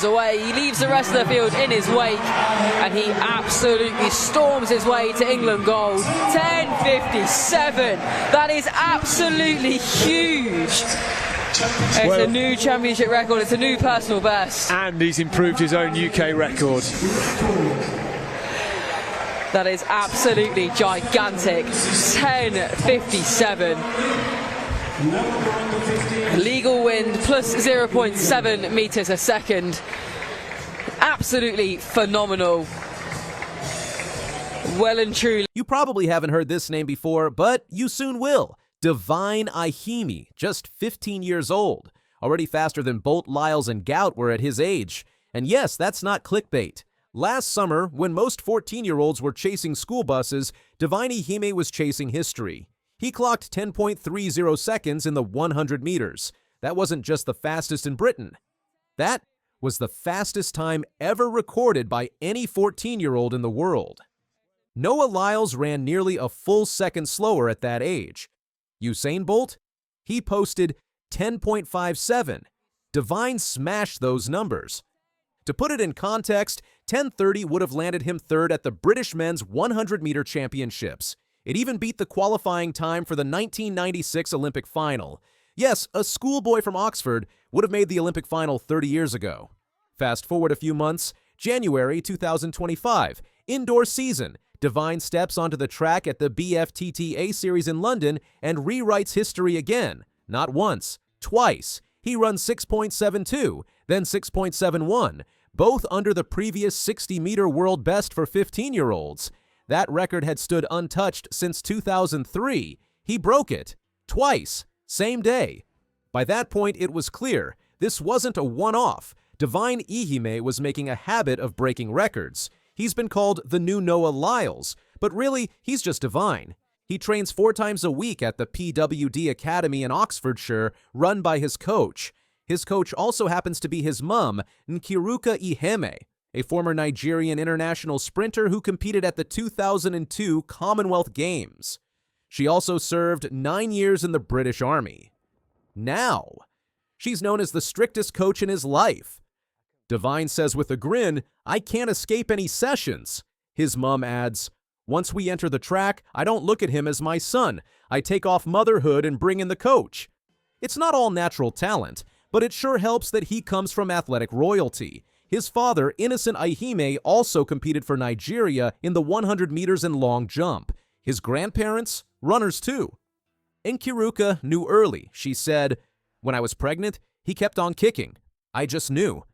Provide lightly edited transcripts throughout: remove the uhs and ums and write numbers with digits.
away. He leaves the rest of the field in his wake, and he absolutely storms his way to England gold. 10:57. That is absolutely huge. It's a new championship record. It's a new personal best. And he's improved his own UK record. That is absolutely gigantic. 10:57. Legal wind plus 0.7 meters a second. Absolutely phenomenal. Well and truly. You probably haven't heard this name before, but you soon will. Divine Iheme, just 15 years old. Already faster than Bolt, Lyles, and Gout were at his age. And yes, that's not clickbait. Last summer, when most 14-year-olds were chasing school buses, Divine Iheme was chasing history. He clocked 10.30 seconds in the 100 meters. That wasn't just the fastest in Britain. That was the fastest time ever recorded by any 14-year-old in the world. Noah Lyles ran nearly a full second slower at that age. Usain Bolt? He posted 10.57. Divine smashed those numbers. To put it in context, 10:30 would have landed him third at the British Men's 100-meter Championships. It even beat the qualifying time for the 1996 Olympic final. Yes, a schoolboy from Oxford would have made the Olympic final 30 years ago. Fast forward a few months, January 2025, indoor season. Divine steps onto the track at the BFTTA series in London and rewrites history again. Not once, twice. He runs 6.72, then 6.71, both under the previous 60-meter world best for 15-year-olds. That record had stood untouched since 2003. He broke it. Twice. Same day. By that point, it was clear this wasn't a one-off. Divine Iheme was making a habit of breaking records. He's been called the new Noah Lyles, but really, he's just Divine. He trains 4 times a week at the PWD Academy in Oxfordshire, run by his coach. His coach also happens to be his mum, Nkiruka Iheme, a former Nigerian international sprinter who competed at the 2002 Commonwealth Games. She also served 9 years in the British Army. Now, she's known as the strictest coach in his life. Divine says with a grin, "I can't escape any sessions." His mum adds, "Once we enter the track, I don't look at him as my son. I take off motherhood and bring in the coach." It's not all natural talent, but it sure helps that he comes from athletic royalty. His father, Innocent Iheme, also competed for Nigeria in the 100 meters and long jump. His grandparents, runners too. Nkiruka knew early. She said, "When I was pregnant, he kept on kicking. I just knew."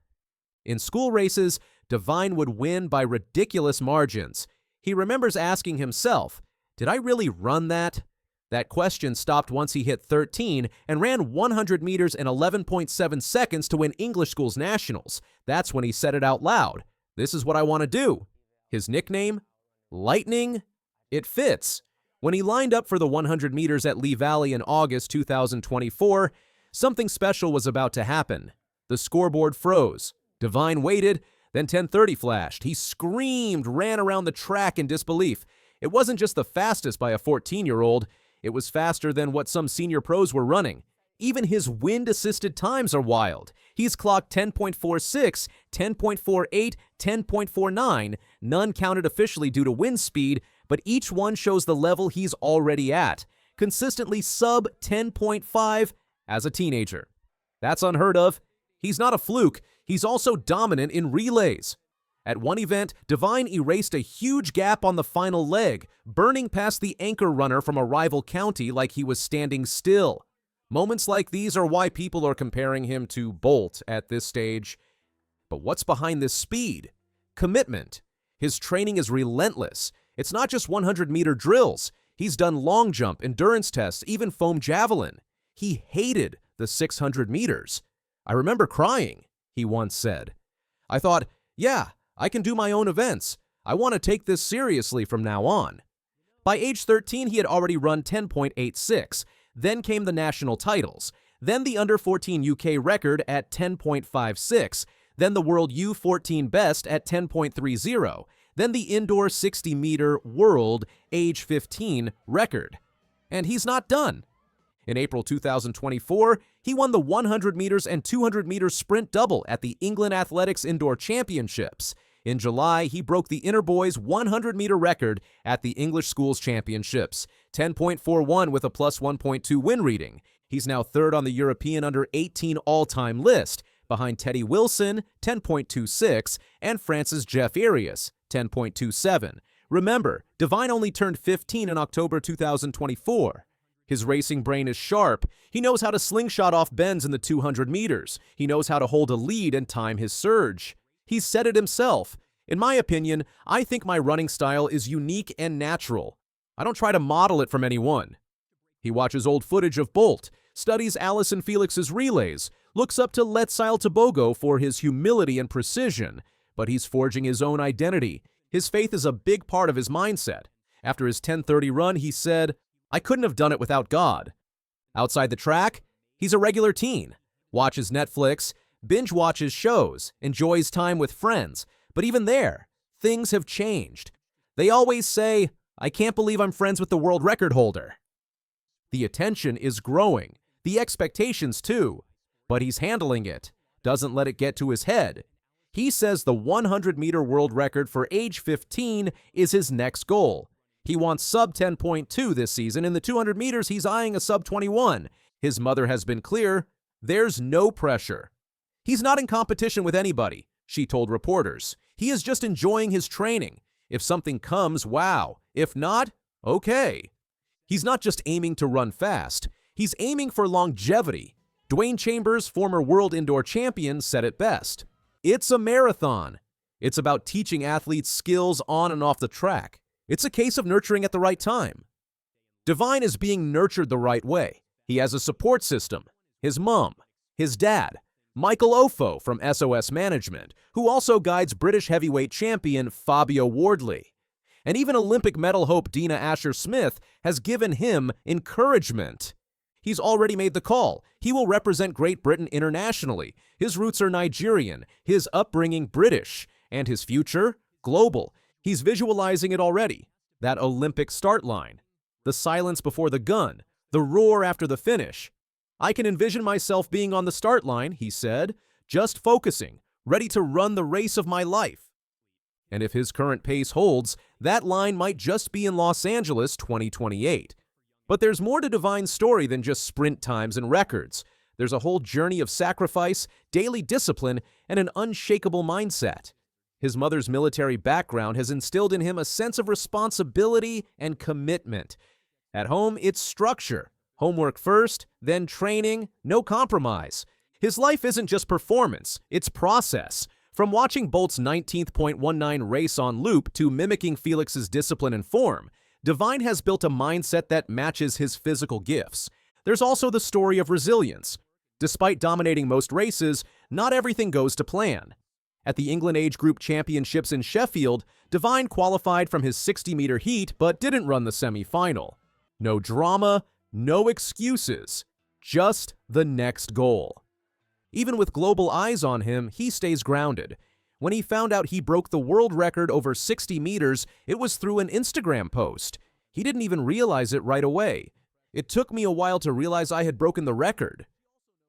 In school races, Divine would win by ridiculous margins. He remembers asking himself, "Did I really run that?" That question stopped once he hit 13 and ran 100 meters in 11.7 seconds to win English School's Nationals. That's when he said it out loud. "This is what I want to do." His nickname? Lightning? It fits. When he lined up for the 100 meters at Lee Valley in August 2024, something special was about to happen. The scoreboard froze. Divine waited, then 10:30 flashed. He screamed, ran around the track in disbelief. It wasn't just the fastest by a 14-year-old. It was faster than what some senior pros were running. Even his wind-assisted times are wild. He's clocked 10.46, 10.48, 10.49. None counted officially due to wind speed, but each one shows the level he's already at. Consistently sub 10.5 as a teenager. That's unheard of. He's not a fluke. He's also dominant in relays. At one event, Divine erased a huge gap on the final leg, burning past the anchor runner from a rival county like he was standing still. Moments like these are why people are comparing him to Bolt at this stage. But what's behind this speed? Commitment. His training is relentless. It's not just 100-meter drills. He's done long jump, endurance tests, even foam javelin. He hated the 600 meters. "I remember crying," he once said. "I thought, yeah, I can do my own events. I want to take this seriously from now on." By age 13, he had already run 10.86. Then came the national titles. Then the under-14 UK record at 10.56. Then the world U14 best at 10.30. Then the indoor 60-meter world age 15 record. And he's not done. In April 2024, he won the 100 meters and 200 meters sprint double at the England Athletics Indoor Championships. In July, he broke the inner boys 100-meter record at the English Schools Championships, 10.41 with a plus 1.2 win reading. He's now third on the European under-18 all-time list, behind Teddy Wilson, 10.26, and France's Jeff Arias, 10.27. Remember, Divine only turned 15 in October 2024. His racing brain is sharp. He knows how to slingshot off bends in the 200 meters. He knows how to hold a lead and time his surge. He's said it himself. In my opinion, I think my running style is unique and natural. I don't try to model it from anyone. He watches old footage of Bolt, studies Allyson Felix's relays, looks up to Letsile Tebogo for his humility and precision, but he's forging his own identity. His faith is a big part of his mindset. After his 10:30 run, he said, "I couldn't have done it without God." Outside the track, he's a regular teen, watches Netflix, binge watches shows, enjoys time with friends. But even there, things have changed. They always say, "I can't believe I'm friends with the world record holder." The attention is growing, the expectations too. But he's handling it, doesn't let it get to his head. He says the 100-meter world record for age 15 is his next goal. He wants sub 10.2 this season. In the 200 meters, he's eyeing a sub 21. His mother has been clear, there's no pressure. He's not in competition with anybody, she told reporters. He is just enjoying his training. If something comes, wow. If not, okay. He's not just aiming to run fast. He's aiming for longevity. Dwayne Chambers, former world indoor champion, said it best. It's a marathon. It's about teaching athletes skills on and off the track. It's a case of nurturing at the right time. Divine is being nurtured the right way. He has a support system. His mom, his dad, Michael Ofo from SOS Management, who also guides British heavyweight champion Fabio Wardley. And even Olympic medal hope Dina Asher-Smith has given him encouragement. He's already made the call. He will represent Great Britain internationally. His roots are Nigerian, his upbringing British, and his future global. He's visualizing it already. That Olympic start line, the silence before the gun, the roar after the finish. "I can envision myself being on the start line," he said, "just focusing, ready to run the race of my life." And if his current pace holds, that line might just be in Los Angeles 2028. But there's more to Divine's story than just sprint times and records. There's a whole journey of sacrifice, daily discipline, and an unshakable mindset. His mother's military background has instilled in him a sense of responsibility and commitment. At home, it's structure. Homework first, then training, no compromise. His life isn't just performance, it's process. From watching Bolt's 19.19 race on loop to mimicking Felix's discipline and form, Divine has built a mindset that matches his physical gifts. There's also the story of resilience. Despite dominating most races, not everything goes to plan. At the England Age Group Championships in Sheffield, Divine qualified from his 60-meter heat but didn't run the semi-final. No drama, no excuses, just the next goal. Even with global eyes on him, he stays grounded. When he found out he broke the world record over 60 meters, it was through an Instagram post. He didn't even realize it right away. "It took me a while to realize I had broken the record,"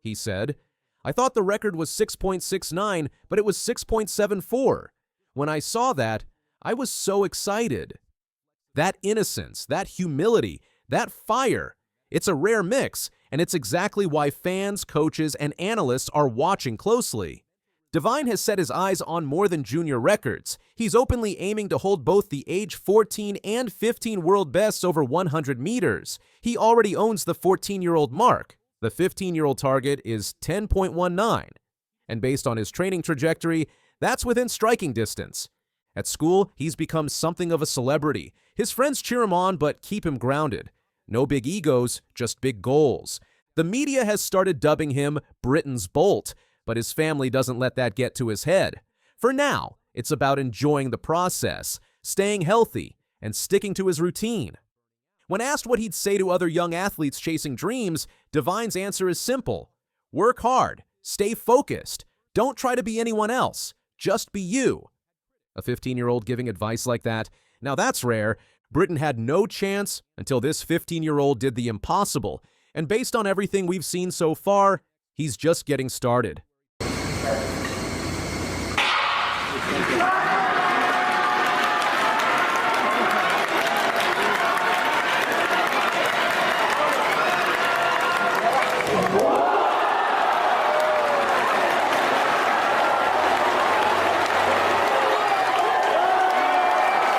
he said. "I thought the record was 6.69, but it was 6.74. When I saw that, I was so excited." That innocence, that humility, that fire, it's a rare mix, and it's exactly why fans, coaches, and analysts are watching closely. Divine has set his eyes on more than junior records. He's openly aiming to hold both the age 14 and 15 world bests over 100 meters. He already owns the 14-year-old mark. The 15-year-old target is 10.19. And based on his training trajectory, that's within striking distance. At school, he's become something of a celebrity. His friends cheer him on but keep him grounded. No big egos, just big goals. The media has started dubbing him Britain's Bolt, but his family doesn't let that get to his head. For now, it's about enjoying the process, staying healthy, and sticking to his routine. When asked what he'd say to other young athletes chasing dreams, Divine's answer is simple. Work hard, stay focused, don't try to be anyone else, just be you. A 15-year-old giving advice like that? Now that's rare. Britain had no chance until this 15-year-old did the impossible. And based on everything we've seen so far, he's just getting started.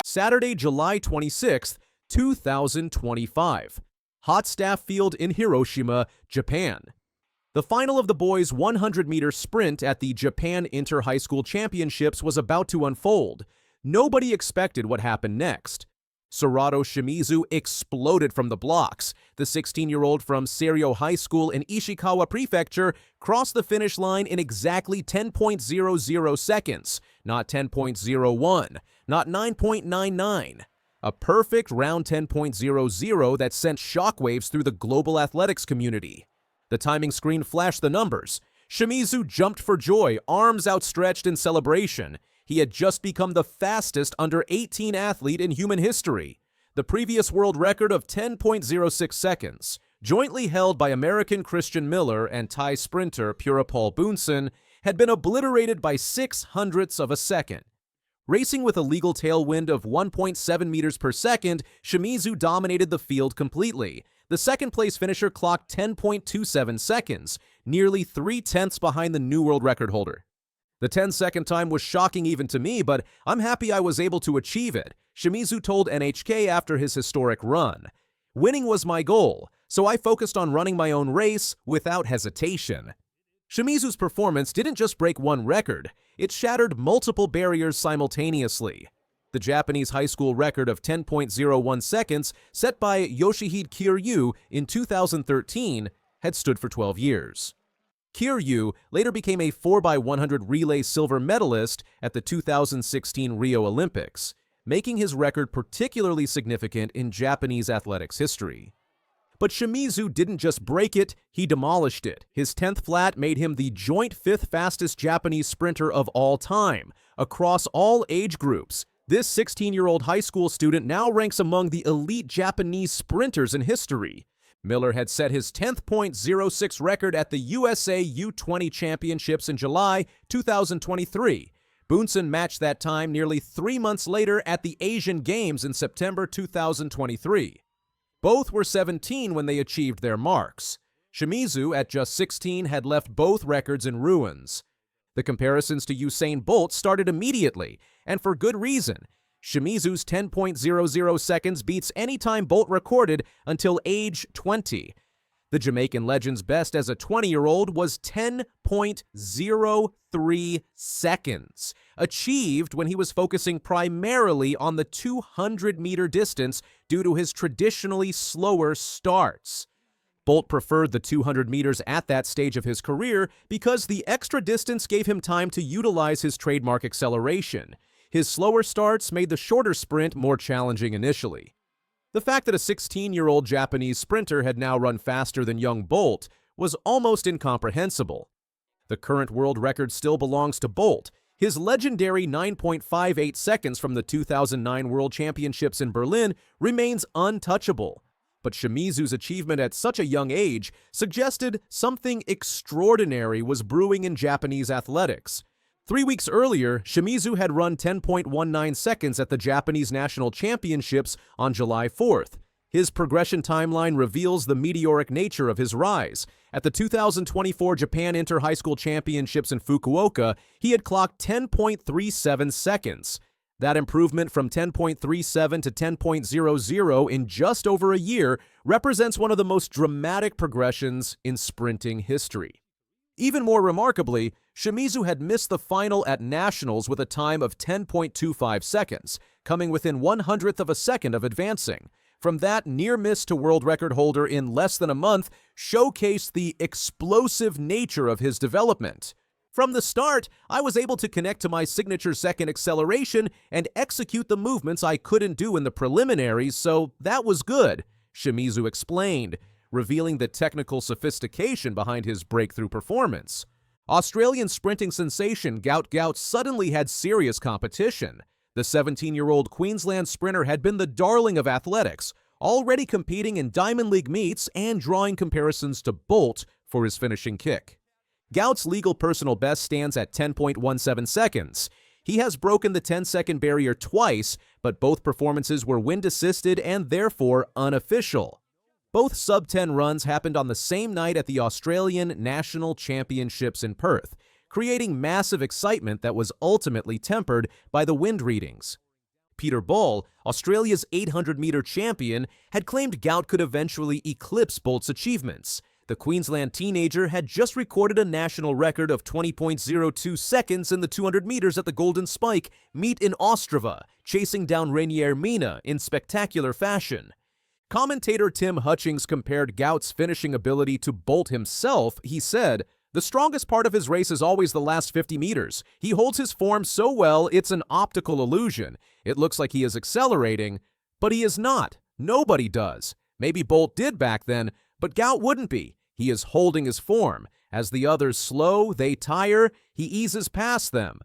Saturday, July 26, 2025. Hot Staff Field in Hiroshima, Japan. The final of the boys' 100-meter sprint at the Japan Inter-High School Championships was about to unfold. Nobody expected what happened next. Serato Shimizu exploded from the blocks. The 16-year-old from Seiryo High School in Ishikawa Prefecture crossed the finish line in exactly 10.00 seconds, not 10.01, not 9.99. A perfect round 10.00 that sent shockwaves through the global athletics community. The timing screen flashed the numbers. Shimizu jumped for joy, arms outstretched in celebration. He had just become the fastest under-18 athlete in human history. The previous world record of 10.06 seconds, jointly held by American Christian Miller and Thai sprinter Purapal Bunsen, had been obliterated by 0.06 of a second. Racing with a legal tailwind of 1.7 meters per second, Shimizu dominated the field completely. The second-place finisher clocked 10.27 seconds, nearly 0.3 behind the new world record holder. The 10-second time was shocking even to me, but I'm happy I was able to achieve it, Shimizu told NHK after his historic run. Winning was my goal, so I focused on running my own race without hesitation. Shimizu's performance didn't just break one record, it shattered multiple barriers simultaneously. The Japanese high school record of 10.01 seconds, set by Yoshihide Kiryu in 2013, had stood for 12 years. Kiryu later became a 4x100 relay silver medalist at the 2016 Rio Olympics, making his record particularly significant in Japanese athletics history. But Shimizu didn't just break it, he demolished it. His 10th flat made him the joint 5th fastest Japanese sprinter of all time, across all age groups. This 16-year-old high school student now ranks among the elite Japanese sprinters in history. Miller had set his 10.06 record at the USA U20 Championships in July 2023. Bunsen matched that time nearly 3 months later at the Asian Games in September 2023. Both were 17 when they achieved their marks. Shimizu, at just 16, had left both records in ruins. The comparisons to Usain Bolt started immediately, and for good reason. Shimizu's 10.00 seconds beats any time Bolt recorded until age 20. The Jamaican legend's best as a 20-year-old was 10.03 seconds, achieved when he was focusing primarily on the 200-meter distance due to his traditionally slower starts. Bolt preferred the 200 meters at that stage of his career because the extra distance gave him time to utilize his trademark acceleration. His slower starts made the shorter sprint more challenging initially. The fact that a 16-year-old Japanese sprinter had now run faster than young Bolt was almost incomprehensible. The current world record still belongs to Bolt. His legendary 9.58 seconds from the 2009 World Championships in Berlin remains untouchable. But Shimizu's achievement at such a young age suggested something extraordinary was brewing in Japanese athletics. 3 weeks earlier, Shimizu had run 10.19 seconds at the Japanese National Championships on July 4th. His progression timeline reveals the meteoric nature of his rise. At the 2024 Japan Inter-High School Championships in Fukuoka, he had clocked 10.37 seconds. That improvement from 10.37 to 10.00 in just over a year represents one of the most dramatic progressions in sprinting history. Even more remarkably, Shimizu had missed the final at Nationals with a time of 10.25 seconds, coming within 1/100th of a second of advancing. From that near miss to world record holder in less than a month showcased the explosive nature of his development. From the start, I was able to connect to my signature second acceleration and execute the movements I couldn't do in the preliminaries, so that was good, Shimizu explained, revealing the technical sophistication behind his breakthrough performance. Australian sprinting sensation Gout suddenly had serious competition. The 17-year-old Queensland sprinter had been the darling of athletics, already competing in Diamond League meets and drawing comparisons to Bolt for his finishing kick. Gout's legal personal best stands at 10.17 seconds. He has broken the 10-second barrier twice, but both performances were wind-assisted and therefore unofficial. Both sub-10 runs happened on the same night at the Australian National Championships in Perth, creating massive excitement that was ultimately tempered by the wind readings. Peter Bull, Australia's 800-meter champion, had claimed Gout could eventually eclipse Bolt's achievements. The Queensland teenager had just recorded a national record of 20.02 seconds in the 200 meters at the Golden Spike meet in Ostrava, chasing down Rainier Mina in spectacular fashion. Commentator Tim Hutchings compared Gout's finishing ability to Bolt himself. He said, "The strongest part of his race is always the last 50 meters. He holds his form so well, it's an optical illusion. It looks like he is accelerating, but he is not. Nobody does. Maybe Bolt did back then, but Gout wouldn't be. He is holding his form. As the others slow, they tire, he eases past them."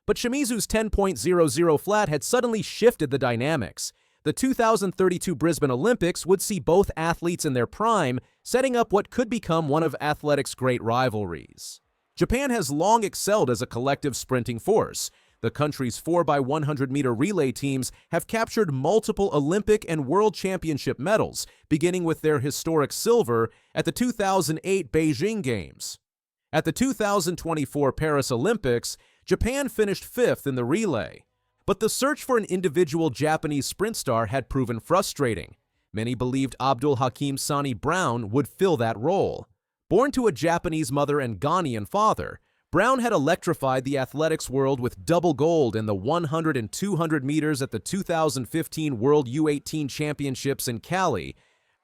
But Shimizu's 10.00 flat had suddenly shifted the dynamics. The 2032 Brisbane Olympics would see both athletes in their prime, setting up what could become one of athletics' great rivalries. Japan has long excelled as a collective sprinting force. The country's 4x100-meter relay teams have captured multiple Olympic and World Championship medals, beginning with their historic silver at the 2008 Beijing Games. At the 2024 Paris Olympics, Japan finished 5th in the relay. But the search for an individual Japanese sprint star had proven frustrating. Many believed Abdul Hakim Sani Brown would fill that role. Born to a Japanese mother and Ghanaian father, Brown had electrified the athletics world with double gold in the 100 and 200 meters at the 2015 World U18 Championships in Cali.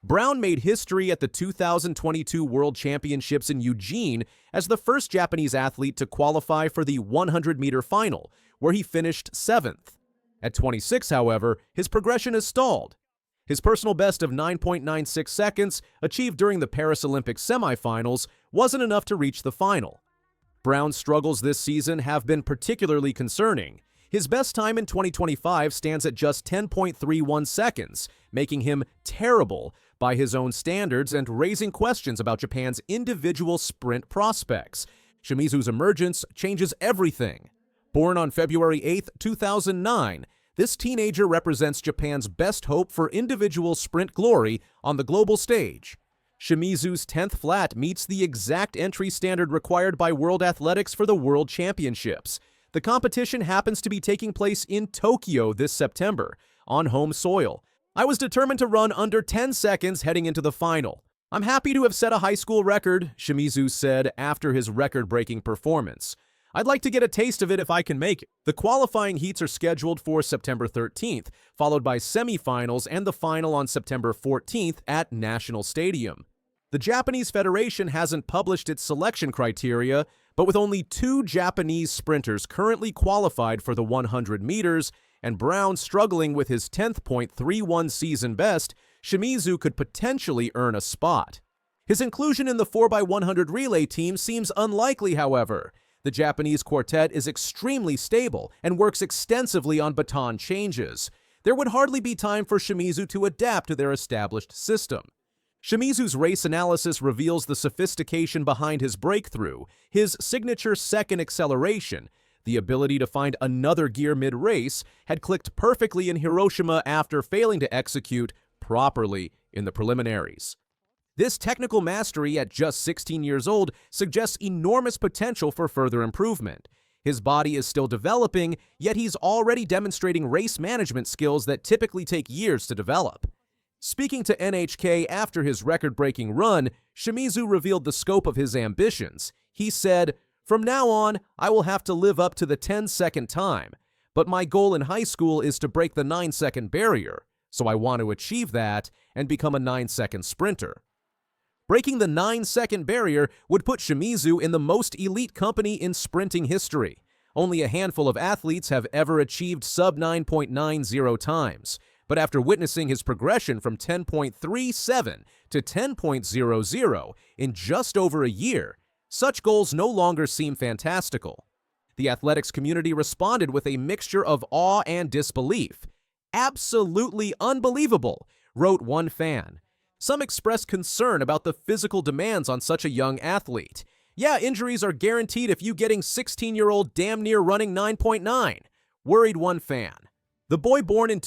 Brown made history at the 2022 World Championships in Eugene as the first Japanese athlete to qualify for the 100-meter final, where he finished 7th. At 26, however, his progression has stalled. His personal best of 9.96 seconds, achieved during the Paris Olympic semifinals, wasn't enough to reach the final. Brown's struggles this season have been particularly concerning. His best time in 2025 stands at just 10.31 seconds, making him terrible by his own standards and raising questions about Japan's individual sprint prospects. Shimizu's emergence changes everything. Born on February 8, 2009, this teenager represents Japan's best hope for individual sprint glory on the global stage. Shimizu's 10th flat meets the exact entry standard required by World Athletics for the World Championships. The competition happens to be taking place in Tokyo this September, on home soil. "I was determined to run under 10 seconds heading into the final. I'm happy to have set a high school record," Shimizu said after his record-breaking performance. "I'd like to get a taste of it if I can make it." The qualifying heats are scheduled for September 13th, followed by semifinals and the final on September 14th at National Stadium. The Japanese Federation hasn't published its selection criteria, but with only 2 Japanese sprinters currently qualified for the 100 meters, and Brown struggling with his 10.31 season best, Shimizu could potentially earn a spot. His inclusion in the 4x100 relay team seems unlikely, however. The Japanese quartet is extremely stable and works extensively on baton changes. There would hardly be time for Shimizu to adapt to their established system. Shimizu's race analysis reveals the sophistication behind his breakthrough, his signature second acceleration. The ability to find another gear mid-race had clicked perfectly in Hiroshima after failing to execute properly in the preliminaries. This technical mastery at just 16 years old suggests enormous potential for further improvement. His body is still developing, yet he's already demonstrating race management skills that typically take years to develop. Speaking to NHK after his record-breaking run, Shimizu revealed the scope of his ambitions. He said, "From now on, I will have to live up to the 10-second time, but my goal in high school is to break the 9-second barrier, so I want to achieve that and become a 9-second sprinter." Breaking the 9-second barrier would put Shimizu in the most elite company in sprinting history. Only a handful of athletes have ever achieved sub 9.90 times. But after witnessing his progression from 10.37 to 10.00 in just over a year, such goals no longer seem fantastical. The athletics community responded with a mixture of awe and disbelief. "Absolutely unbelievable. wrote one fan. Some expressed concern about the physical demands on such a young athlete. Yeah, injuries are guaranteed if you getting 16-year-old damn near running 9.9, worried one fan. The boy born in